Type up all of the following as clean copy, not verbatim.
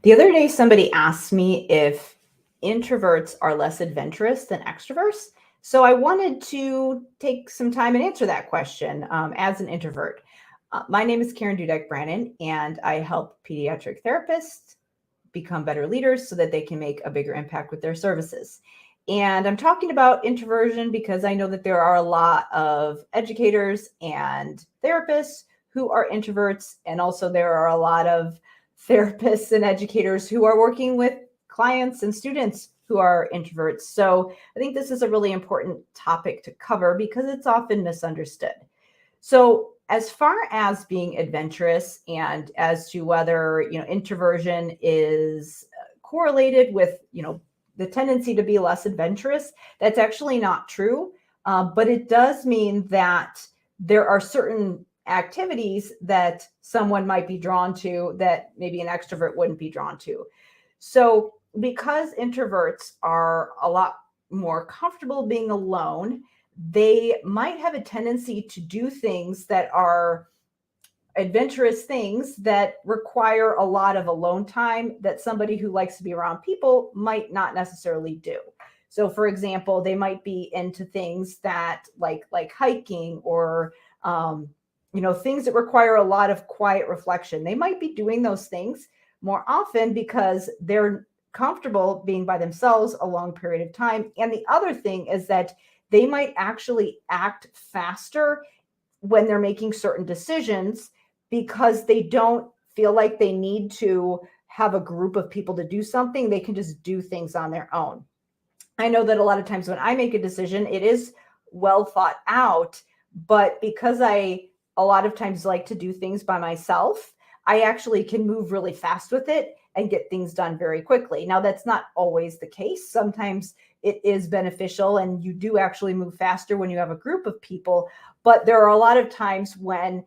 The other day, somebody asked me if introverts are less adventurous than extroverts. So I wanted to take some time and answer that question as an introvert. My name is Karen Dudek-Brannan, and I help pediatric therapists become better leaders so that they can make a bigger impact with their services. And I'm talking about introversion because I know that there are a lot of educators and therapists who are introverts, and also there are a lot of therapists and educators who are working with clients and students who are introverts. So I think this is a really important topic to cover because it's often misunderstood. So as far as being adventurous and as to whether, introversion is correlated with, the tendency to be less adventurous, that's actually not true. But it does mean that there are certain activities that someone might be drawn to that maybe an extrovert wouldn't be drawn to. So because introverts are a lot more comfortable being alone, they might have a tendency to do things that are adventurous things that require a lot of alone time that somebody who likes to be around people might not necessarily do. So for example, they might be into things that like hiking or things that require a lot of quiet reflection. They might be doing those things more often because they're comfortable being by themselves a long period of time. And the other thing is that they might actually act faster when they're making certain decisions because they don't feel like they need to have a group of people to do something. They can just do things on their own. I know that a lot of times when I make a decision, it is well thought out, but because I a lot of times like to do things by myself, I actually can move really fast with it and get things done very quickly. Now, that's not always the case. Sometimes it is beneficial and you do actually move faster when you have a group of people, but there are a lot of times when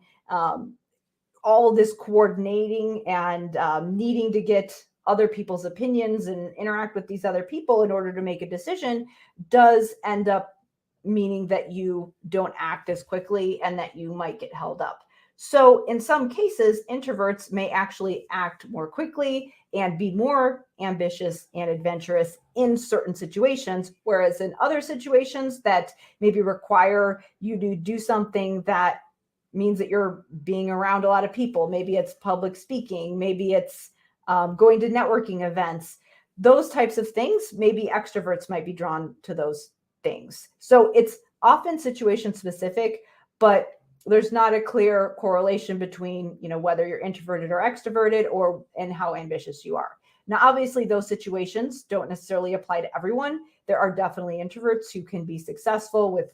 all this coordinating and needing to get other people's opinions and interact with these other people in order to make a decision does end up meaning that you don't act as quickly and that you might get held up. So in some cases, introverts may actually act more quickly and be more ambitious and adventurous in certain situations, whereas in other situations that maybe require you to do something that means that you're being around a lot of people. Maybe it's public speaking, maybe it's going to networking events, those types of things. Maybe extroverts might be drawn to those things. So it's often situation specific, but there's not a clear correlation between, whether you're introverted or extroverted and how ambitious you are. Now, obviously, those situations don't necessarily apply to everyone. There are definitely introverts who can be successful with,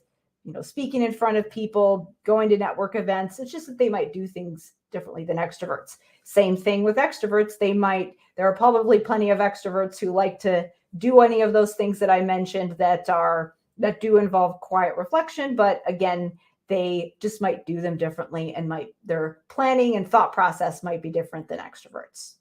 speaking in front of people, going to network events. It's just that they might do things differently than extroverts. Same thing with extroverts. There are probably plenty of extroverts who like to do any of those things that I mentioned that do involve quiet reflection, but again, they just might do them differently and their planning and thought process might be different than extroverts.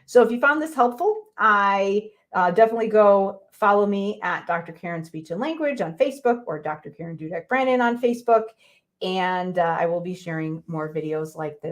So if you found this helpful, I definitely go follow me at Dr. Karen Speech and Language on Facebook or Dr. Karen Dudek-Brannan on Facebook. And I will be sharing more videos like this.